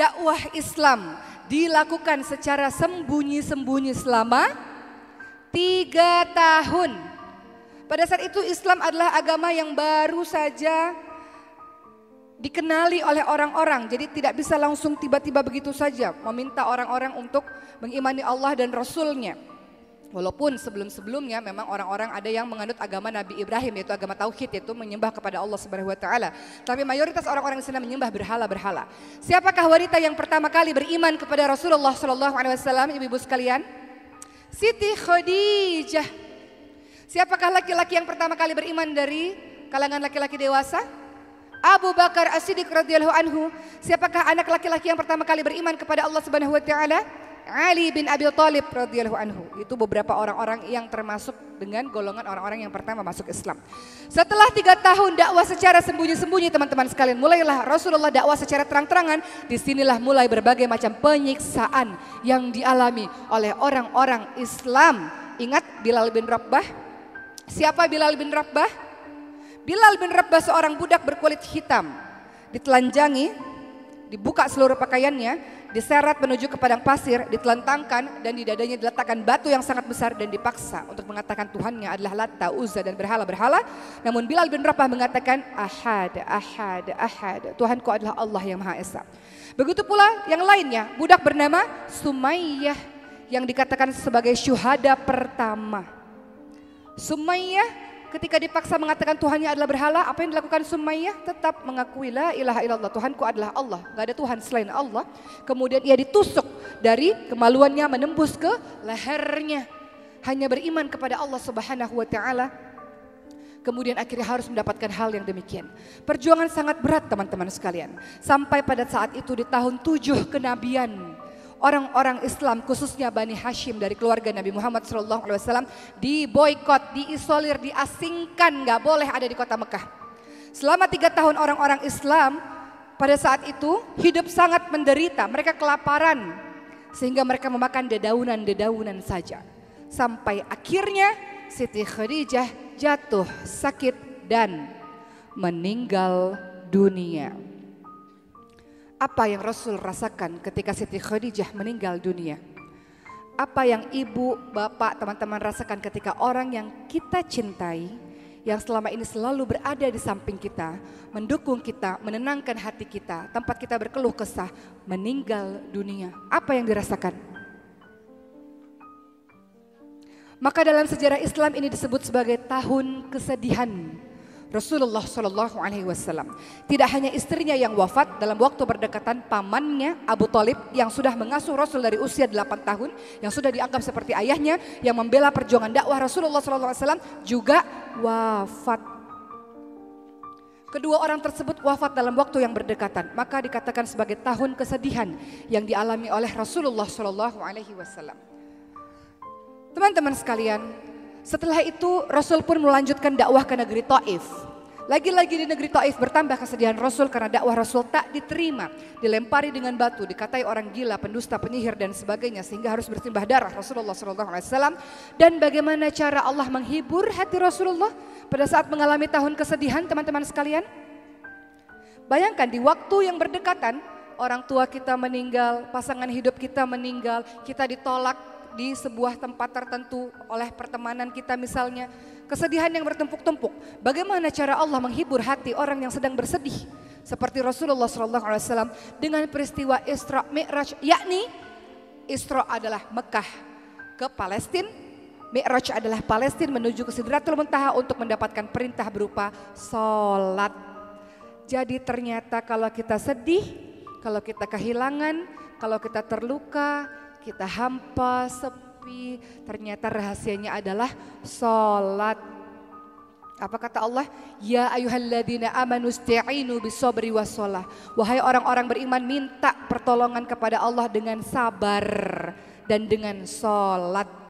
dakwah Islam dilakukan secara sembunyi-sembunyi selama 3 tahun. Pada saat itu Islam adalah agama yang baru saja dikenali oleh orang-orang. Jadi tidak bisa langsung tiba-tiba begitu saja meminta orang-orang untuk mengimani Allah dan Rasul-Nya. Walaupun sebelum-sebelumnya memang orang-orang ada yang menganut agama Nabi Ibrahim, yaitu agama tauhid, yaitu menyembah kepada Allah Subhanahu wa taala. Tapi mayoritas orang-orang di sana menyembah berhala-berhala. Siapakah wanita yang pertama kali beriman kepada Rasulullah sallallahu alaihi wasallam, ibu-ibu sekalian? Siti Khadijah. Siapakah laki-laki yang pertama kali beriman dari kalangan laki-laki dewasa? Abu Bakar As-Siddiq radhiyallahu anhu. Siapakah anak laki-laki yang pertama kali beriman kepada Allah Subhanahu wa taala? Ali bin Abi Thalib radhiyallahu anhu. Itu beberapa orang-orang yang termasuk dengan golongan orang-orang yang pertama masuk Islam. Setelah 3 tahun dakwah secara sembunyi-sembunyi, teman-teman sekalian, mulailah Rasulullah dakwah secara terang-terangan. Disinilah mulai berbagai macam penyiksaan yang dialami oleh orang-orang Islam. Ingat Bilal bin Rabah? Siapa Bilal bin Rabah? Bilal bin Rabah seorang budak berkulit hitam, ditelanjangi, dibuka seluruh pakaiannya, diseret menuju ke padang pasir, ditelentangkan dan di dadanya diletakkan batu yang sangat besar dan dipaksa untuk mengatakan Tuhannya adalah Latta, Uzza dan berhala-berhala. Namun Bilal bin Rabah mengatakan Ahad, Ahad, Ahad, Tuhanku adalah Allah yang Maha Esa. Begitu pula yang lainnya, budak bernama Sumayyah yang dikatakan sebagai syuhada pertama. Sumayyah ketika dipaksa mengatakan Tuhannya adalah berhala, apa yang dilakukan Sumayyah? Tetap mengakui la ilaha illallah, Tuhanku adalah Allah, gak ada Tuhan selain Allah. Kemudian ia ditusuk dari kemaluannya menembus ke lehernya. Hanya beriman kepada Allah Subhanahu wa taala. Kemudian akhirnya harus mendapatkan hal yang demikian. Perjuangan sangat berat teman-teman sekalian. Sampai pada saat itu di tahun 7 kenabian, orang-orang Islam khususnya Bani Hashim dari keluarga Nabi Muhammad SAW diboikot, diisolir, diasingkan, gak boleh ada di kota Mekah. Selama 3 tahun orang-orang Islam pada saat itu hidup sangat menderita, mereka kelaparan sehingga mereka memakan dedaunan-dedaunan saja. Sampai akhirnya Siti Khadijah jatuh sakit dan meninggal dunia. Apa yang Rasul rasakan ketika Siti Khadijah meninggal dunia? Apa yang ibu, bapak, teman-teman rasakan ketika orang yang kita cintai, yang selama ini selalu berada di samping kita, mendukung kita, menenangkan hati kita, tempat kita berkeluh kesah, meninggal dunia? Apa yang dirasakan? Maka dalam sejarah Islam ini disebut sebagai tahun kesedihan Rasulullah Shallallahu Alaihi Wasallam. Tidak hanya istrinya yang wafat dalam waktu berdekatan, pamannya Abu Thalib yang sudah mengasuh Rasul dari usia 8 tahun, yang sudah dianggap seperti ayahnya, yang membela perjuangan dakwah Rasulullah Shallallahu Alaihi Wasallam juga wafat. Kedua orang tersebut wafat dalam waktu yang berdekatan, maka dikatakan sebagai tahun kesedihan yang dialami oleh Rasulullah Shallallahu Alaihi Wasallam. Teman-teman sekalian, setelah itu Rasul pun melanjutkan dakwah ke negeri Taif. Lagi-lagi di negeri Taif bertambah kesedihan Rasul karena dakwah Rasul tak diterima. Dilempari dengan batu, dikatai orang gila, pendusta, penyihir dan sebagainya, sehingga harus bersimbah darah Rasulullah SAW. Dan bagaimana cara Allah menghibur hati Rasulullah pada saat mengalami tahun kesedihan, teman-teman sekalian? Bayangkan di waktu yang berdekatan, orang tua kita meninggal, pasangan hidup kita meninggal, kita ditolak di sebuah tempat tertentu oleh pertemanan kita misalnya, kesedihan yang bertumpuk-tumpuk. Bagaimana cara Allah menghibur hati orang yang sedang bersedih? Seperti Rasulullah SAW dengan peristiwa Isra Mi'raj, yakni Isra adalah Mekah ke Palestina, Mi'raj adalah Palestina menuju ke Sidratul Muntaha untuk mendapatkan perintah berupa sholat. Jadi ternyata kalau kita sedih, kalau kita kehilangan, kalau kita terluka, kita hampa, sepi, ternyata rahasianya adalah sholat. Apa kata Allah? Ya ayyuhalladzina amanu ista'inu bisabri wassalah. Wahai orang-orang beriman, minta pertolongan kepada Allah dengan sabar dan dengan sholat.